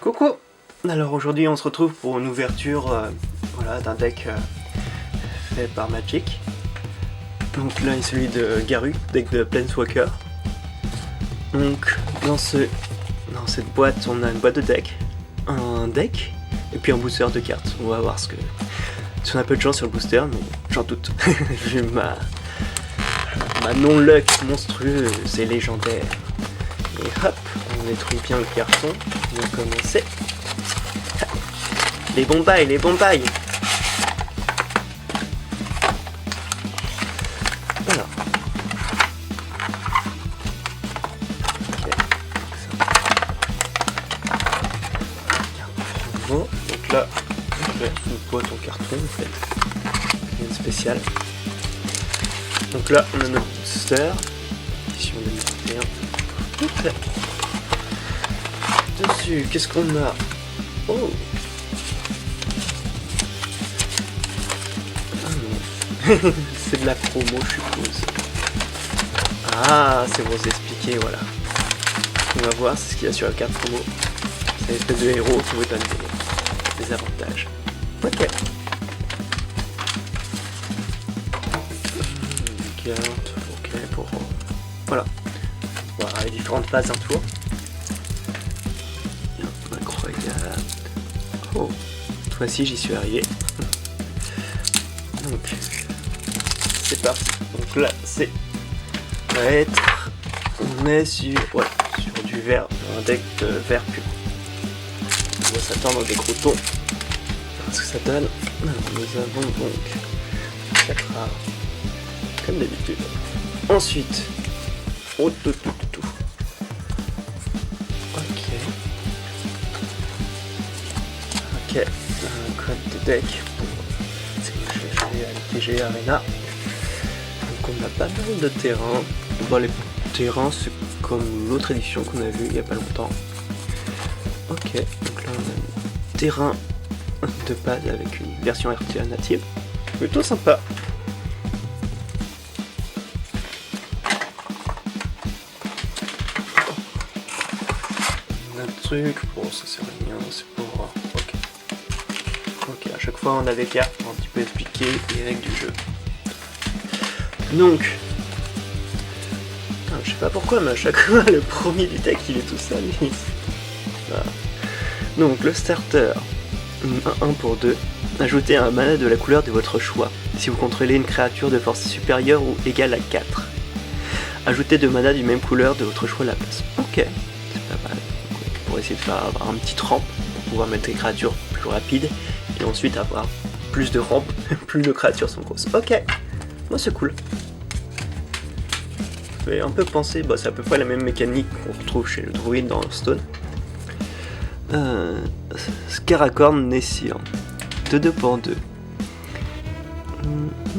Coucou. Alors aujourd'hui on se retrouve pour une ouverture voilà, d'un deck fait par Magic. Donc là est celui de Garu, deck de Planeswalker. Donc dans cette boîte on a une boîte de deck, un deck et puis un booster de cartes. On va voir si on a peu de chance sur le booster, mais j'en doute. Vu ma non-luck monstrueuse et légendaire. Et hop, on détruit bien le carton. On va commencer. Les bombailles, les bombailles. Voilà. Ok. Donc là, je vais une boîte en carton en fait. Rien de spécial. Donc là, on a notre booster. Édition 2021. Ok. Dessus, qu'est-ce qu'on a? Oh! Ah non. C'est de la promo, je suppose. Ah, c'est pour vous expliquer, voilà. On va voir ce qu'il y a sur la carte promo. C'est une espèce de héros qui vous donne des avantages. Ok. Une carte, ok, pour... Voilà. Voilà, les différentes phases d'un tour. Incroyable. Oh, cette fois-ci j'y suis arrivé. Donc, c'est parti. Donc là, c'est va être... On est sur du vert, un deck de vert pur. On va s'attendre à des gros tons. Ce que ça donne. Alors, nous avons donc 4 rares. Comme d'habitude. Ensuite, tout. Ok, un code de deck pour jouer à LTG Arena. Donc on a pas mal de terrains. Bon, les terrains c'est comme l'autre édition qu'on a vu il y a pas longtemps. Ok, donc là on a un terrain de base avec une version alternative. Plutôt sympa. Un truc, bon ça c'est rien, c'est pour... Ok, à chaque fois on a des cartes pour un petit peu expliquer les règles du jeu. Donc, je sais pas pourquoi, mais à chaque fois le premier du deck il est tout seul. Voilà. Donc le starter, 1 pour 2, ajoutez un mana de la couleur de votre choix, si vous contrôlez une créature de force supérieure ou égale à 4. Ajoutez 2 mana du même couleur de votre choix à la place. Ok, c'est pas mal. Pour essayer de faire avoir un petit ramp, pour pouvoir mettre des créatures plus rapides, et ensuite avoir plus de ramp, plus de créatures sont grosses. Ok, moi c'est cool. Ça fait un peu penser, c'est à peu près la même mécanique qu'on retrouve chez le druide dans Hearthstone. Scaracorn Nessian, 2 pour 2.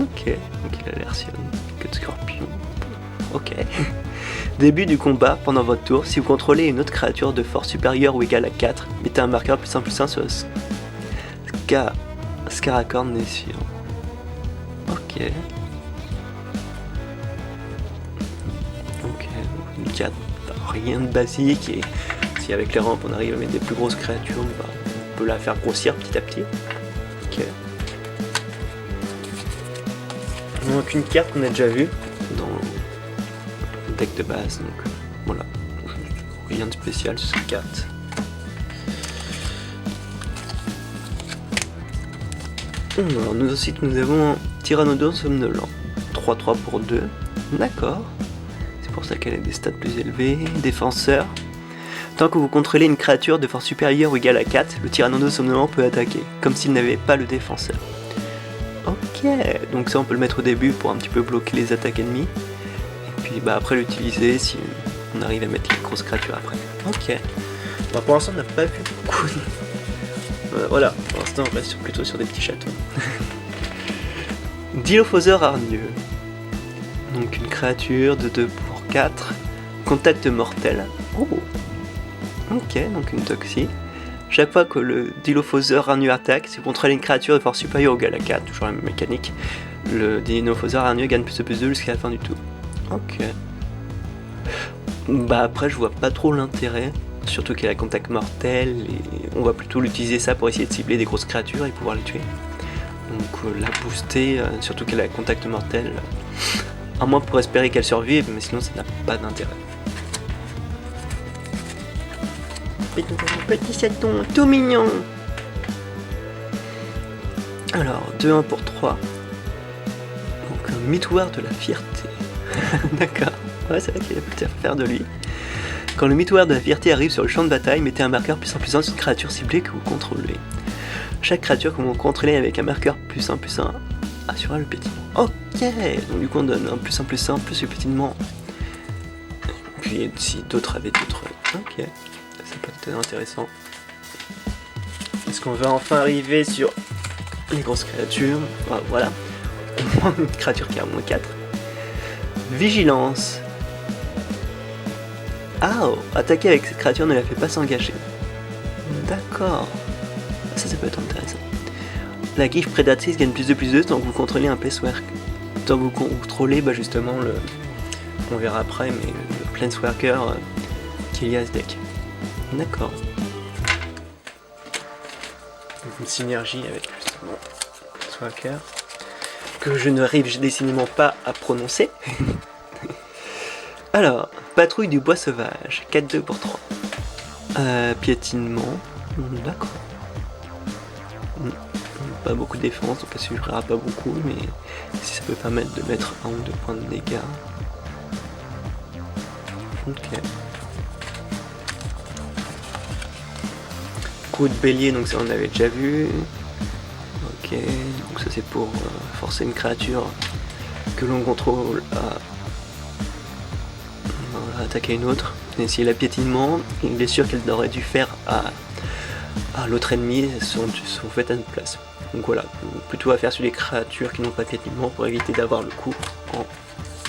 Ok, donc il a l'air si que de scorpion. Ok. Début du combat, pendant votre tour, si vous contrôlez une autre créature de force supérieure ou égale à 4, mettez un marqueur +1/+1 sur le Scaracorn Nessian. Ok. Ok, une carte, rien de basique, et si avec les rampes on arrive à mettre des plus grosses créatures, on peut la faire grossir petit à petit. Ok. Donc une carte qu'on a déjà vue dans le deck de base, donc voilà. Rien de spécial sur cette carte. Alors, nous avons un Tyrannodon somnolent, 3/3 pour 2. D'accord. C'est pour ça qu'elle a des stats plus élevés. Défenseur. Tant que vous contrôlez une créature de force supérieure ou égale à 4, le Tyrannodon somnolent peut attaquer, comme s'il n'avait pas le défenseur. Ok, donc ça on peut le mettre au début pour un petit peu bloquer les attaques ennemies. Et puis après l'utiliser si on arrive à mettre les grosses créatures après. Ok. Pour l'instant on n'a pas vu beaucoup de... voilà, pour l'instant on reste plutôt sur des petits châteaux. Dilophosaure hargneux. Donc une créature de 2 pour 4. Contact mortel. Oh. Ok, donc une toxie. Chaque fois que le Dilophosaure hargneux attaque, si vous contrôlez une créature de force supérieure ou égale à 4, toujours la même mécanique, le Dilophosaure hargneux gagne +2/+2 jusqu'à la fin du tour. Ok. Après je vois pas trop l'intérêt. surtout qu'elle a contact mortel, et on va plutôt l'utiliser ça pour essayer de cibler des grosses créatures et pouvoir les tuer. Donc la booster, surtout qu'elle a contact mortel, à moins pour espérer qu'elle survive, mais sinon ça n'a pas d'intérêt. Petit chaton tout mignon. Alors, 2-1 pour 3. Donc un miroir de la fierté. D'accord. Ouais, c'est vrai qu'il y a peut-être à faire de lui. Quand le miroir de la fierté arrive sur le champ de bataille, mettez un marqueur +1/+1 sur une créature ciblée que vous contrôlez. Chaque créature que vous contrôlez avec un marqueur +1/+1 assurera le pétillement. Ok. Donc du coup on donne un +1/+1 plus le pétillement. Puis si d'autres avaient d'autres... Ok. Ça peut être intéressant. Est-ce qu'on va enfin arriver sur les grosses créatures? Voilà. Au moins une créature qui a -4. Vigilance. Ah, attaquer avec cette créature ne la fait pas s'engager. D'accord. Ça peut être intéressant. La griffe prédatrice gagne +2/+2 tant que vous contrôlez un Planeswalker. Tant que vous contrôlez justement le... On verra après, mais le Planeswalker qu'il y a à ce deck. D'accord. Une synergie avec justement Planeswalker que je n'arrive décidément pas à prononcer. Alors, patrouille du bois sauvage, 4-2 pour 3. Piétinement, d'accord. Pas beaucoup de défense, donc ça suffira pas beaucoup, mais si ça peut permettre de mettre 1 ou 2 points de dégâts. Ok. Coup de bélier, donc ça on avait déjà vu. Ok, donc ça c'est pour forcer une créature que l'on contrôle à attaquer une autre. Et si elle a piétinement, il est sûr qu'elle aurait dû faire à l'autre ennemi sont faites à notre place. Donc voilà, plutôt à faire sur les créatures qui n'ont pas piétinement pour éviter d'avoir le coup en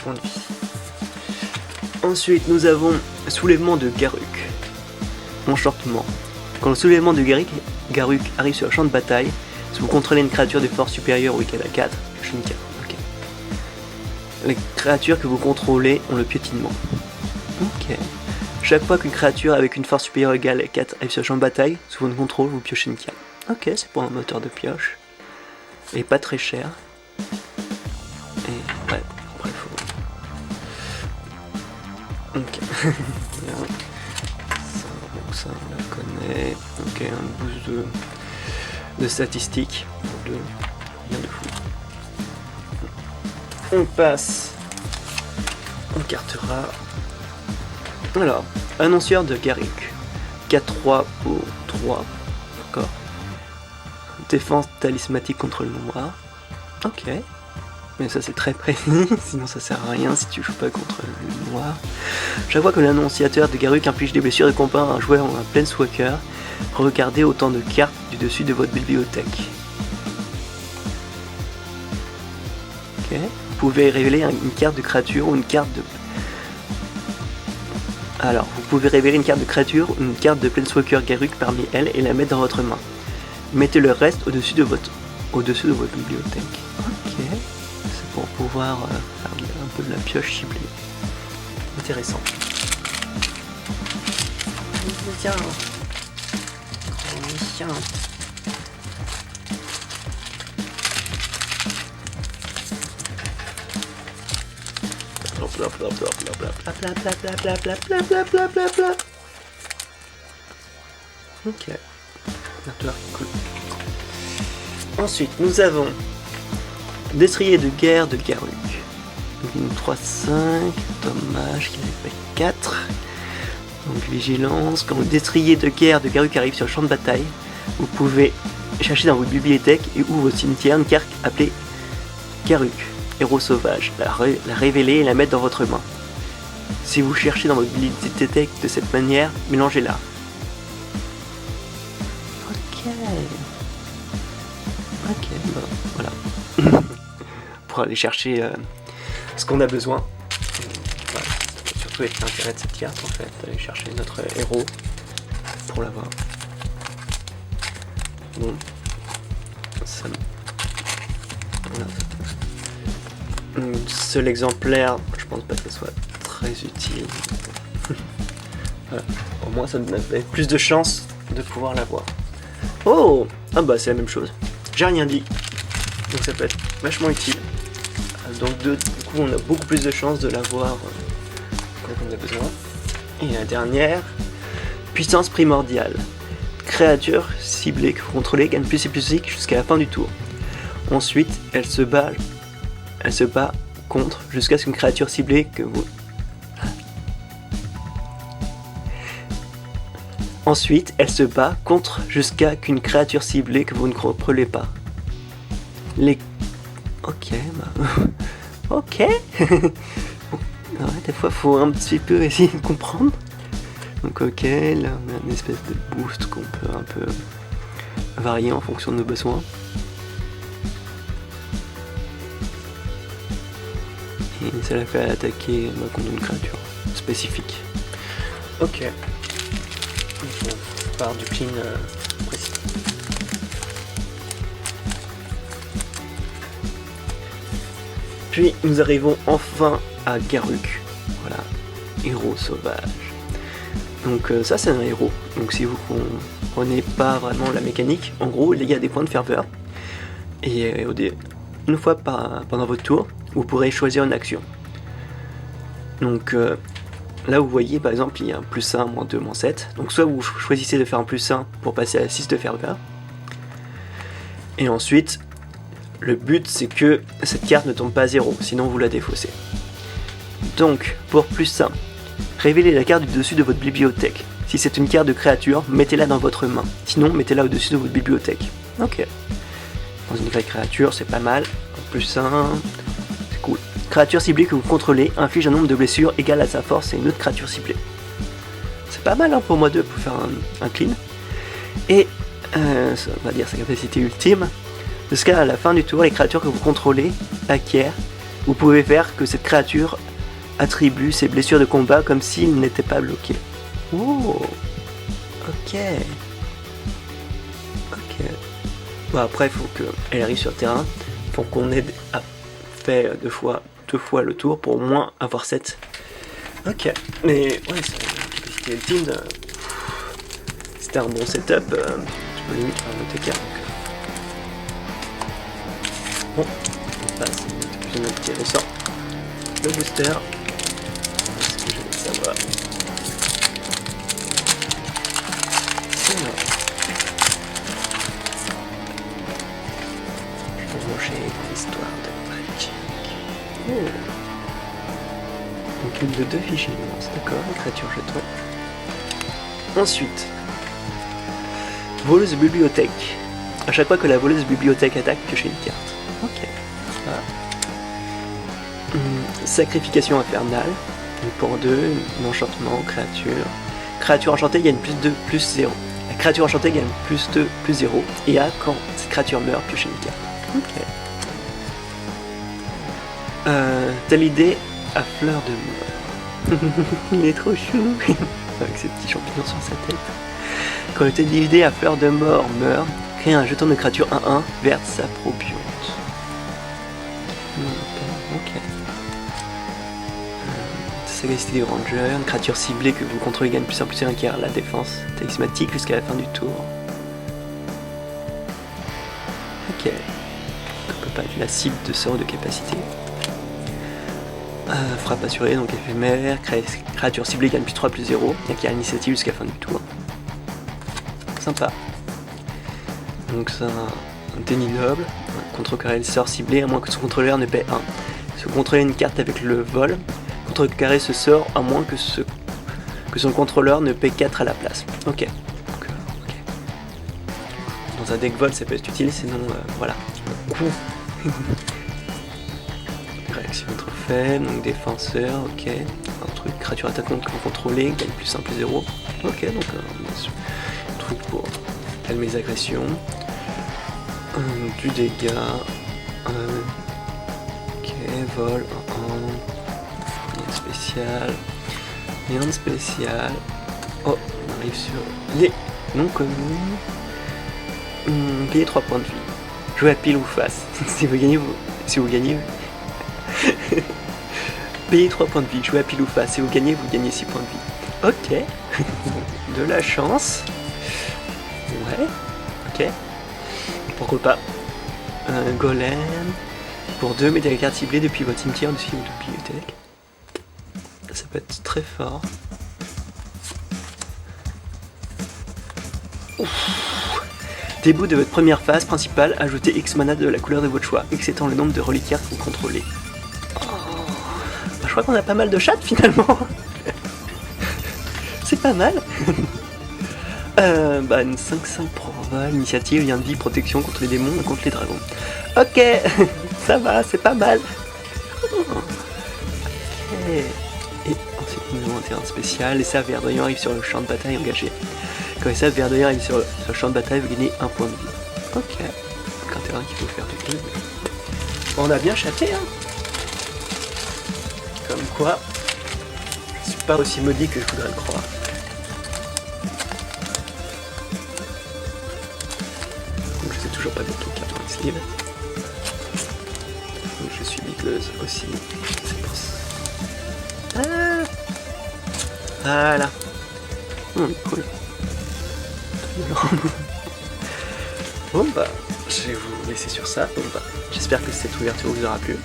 point de vie. Ensuite nous avons soulèvement de Garruk. Enchantement. Quand le soulèvement de Garruk arrive sur le champ de bataille, si vous contrôlez une créature de force supérieure ou égale à 4, je ne tiens. Ok. Les créatures que vous contrôlez ont le piétinement. Ok. Chaque fois qu'une créature avec une force supérieure ou égale à 4 arrive sur le champ de bataille, sous votre contrôle, vous piochez une carte. Ok, c'est pour un moteur de pioche. Et pas très cher. Et ouais, après il faut... Ok. Ça on la connaît. Ok, un boost de statistiques. Rien de fou. On passe. On carte rare. Alors, annoncieur de Garruk. 4-3 pour 3. D'accord. Défense talismatique contre le noir. Ok. Mais ça c'est très précis, sinon ça sert à rien si tu joues pas contre le noir. Chaque fois que l'annonciateur de Garruk inflige des blessures de combat à un joueur ou un Planeswalker, regardez autant de cartes du dessus de votre bibliothèque. Ok. Vous pouvez révéler une carte de créature ou une carte de... Alors, vous pouvez révéler une carte de créature ou une carte de Planeswalker Garruk parmi elles et la mettre dans votre main. Mettez le reste au-dessus de votre bibliothèque. Ok. C'est pour pouvoir faire un peu de la pioche ciblée. Intéressant. Tiens. Ok. Cool. Ensuite, nous avons Destrier de guerre de Garruk. Une 3-5, dommage qu'il n'ait pas 4. Donc vigilance. Quand le destrier de guerre de Garruk arrive sur le champ de bataille, vous pouvez chercher dans votre bibliothèque et ou votre cimetière une carte appelée Garruk, héros sauvage, la révéler et la mettre dans votre main. Si vous cherchez dans votre bibliothèque de cette manière, mélangez-la. Ok, bah, voilà. Pour aller chercher ce qu'on a besoin. Voilà. Surtout avec l'intérêt de cette carte en fait, aller chercher notre héros pour l'avoir. Bon. Ça... Voilà. Un seul exemplaire, je pense pas que ce soit très utile. Voilà. Au moins ça donne plus de chances de pouvoir l'avoir. Oh! Ah bah c'est la même chose. J'ai rien dit. Donc ça peut être vachement utile. Donc du coup on a beaucoup plus de chances de l'avoir quand on a besoin. Et la dernière, puissance primordiale. Créature ciblée que vous contrôlez gagne plus et plus physique jusqu'à la fin du tour. Ensuite, elle se bat contre jusqu'à ce qu'une créature ciblée que vous... Ensuite, elle se bat contre jusqu'à qu'une créature ciblée que vous ne contrôlez pas. Les... Ok, bah... ok. Ouais, des fois, faut un petit peu essayer de comprendre. Donc ok, là on a une espèce de boost qu'on peut un peu varier en fonction de nos besoins. Et ça la fait attaquer contre une créature spécifique. Ok. Donc on part du clean précis. Puis nous arrivons enfin à Garruk. Voilà, héros sauvage. Donc ça c'est un héros, donc si vous comprenez pas vraiment la mécanique, en gros il y a des points de ferveur, et une fois pendant votre tour, vous pourrez choisir une action. Donc là vous voyez par exemple il y a un plus 1, moins 2, moins 7, donc soit vous choisissez de faire un plus 1 pour passer à 6 de ferveur, et ensuite le but c'est que cette carte ne tombe pas à 0, sinon vous la défaussez. Donc pour plus 1, révélez la carte du dessus de votre bibliothèque. Si c'est une carte de créature, mettez-la dans votre main. Sinon, mettez-la au-dessus de votre bibliothèque. Ok. Dans une vraie créature, c'est pas mal. En plus 1, c'est cool. Créature ciblée que vous contrôlez inflige un nombre de blessures égal à sa force et une autre créature ciblée. C'est pas mal hein, pour moi 2 pour faire un clean. Et, ça va dire sa capacité ultime. Jusqu'à la fin du tour, les créatures que vous contrôlez acquièrent. Vous pouvez faire que cette créature attribue ses blessures de combat comme s'il n'était pas bloqué. Oh, ok. Ok. Bon, après, il faut qu'elle arrive sur le terrain. Il faut qu'on ait fait deux fois le tour pour au moins avoir 7. Ok. Mais ouais, c'est une capacité ultime. C'était un bon setup. Tu peux limite faire un autre écart. Bon, on passe. Plus un petit ressort. Le booster. Ça va. Je vais manger l'histoire de Magic. Oh. Donc une de 2 vigilance, d'accord, créature jeton. Ensuite, voleuse bibliothèque. À chaque fois que la voleuse bibliothèque attaque, piochez une carte. Ok. Voilà. Sacrification infernale. Une pour 2, un enchantement, créature. Créature enchantée gagne plus 2, plus 0. La créature enchantée gagne plus 2, plus 0. Et quand cette créature meurt, piochez une carte. Ok. Telle idée à fleur de mort. Il est trop chou. Avec ses petits champignons sur sa tête. Quand le telle idée à fleur de mort meurt, créez un jeton de créature 1-1 verte sapropionte. Ok. Sagacité du Ranger, une créature ciblée que vous contrôlez gagne plus 1 plus 1 qui a la défense talismatique jusqu'à la fin du tour. Ok. On peut pas être la cible de sort de capacité. Frappe assurée, donc éphémère, créature ciblée gagne plus 3 plus 0, et qui a l'initiative jusqu'à la fin du tour. Sympa. Donc ça, un déni noble, contrecarrer le sort ciblé à moins que son contrôleur ne paie 1. Si vous contrôlez une carte avec le vol, contrecarrer ce sort à moins que son contrôleur ne paie 4 à la place. Ok. Donc, ok. Dans un deck vol ça peut être utile, sinon voilà. Réaction trophée, donc défenseur, ok. Un truc, créature attaquante que vous contrôlez, gagne plus 1 plus 0. Ok, donc un truc pour calmer les agressions. Du dégât. Ok, vol, rien de spécial. Oh, on arrive sur les non communs. Payez 3 points de vie. Jouez à pile ou face. Si vous gagnez, payez 3 points de vie. Jouez à pile ou face. Si vous gagnez 6 points de vie. Ok. De la chance. Ouais. Ok. Pourquoi pas. Un golem. Pour 2, mettez la carte ciblée depuis votre cimetière dessus ou de bibliothèque. Ça peut être très fort. Ouf. Début de votre première phase principale, ajoutez X mana de la couleur de votre choix, exceptant le nombre de reliquaires que vous contrôlez. Oh. Bah, je crois qu'on a pas mal de chats finalement. C'est pas mal. Bah une 5-5 pour vol, initiative, lien de vie, protection contre les démons et contre les dragons. Ok, ça va, c'est pas mal. Ok. Et ensuite nous avons un terrain spécial, les sables verdoyants arrivent sur le champ de bataille engagé. Quand les sables verdoyants arrivent sur le champ de bataille, vous gagnez un point de vie. Ok. Donc un terrain qui peut faire du good. Bon, on a bien chaté, hein. Comme quoi, je suis pas aussi maudit que je voudrais le croire. Donc je sais toujours pas de tout carte dans le sleeve. Donc je suis bigleuse aussi. C'est pour ça. Ah. Voilà. Cool. Bon bah, je vais vous laisser sur ça. Bon bah, j'espère que cette ouverture vous aura plu.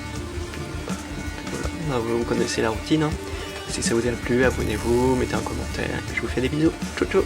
Voilà. Bah, vous connaissez la routine, hein. Si ça vous a plu, abonnez-vous, mettez un commentaire, et je vous fais des bisous. Ciao ciao.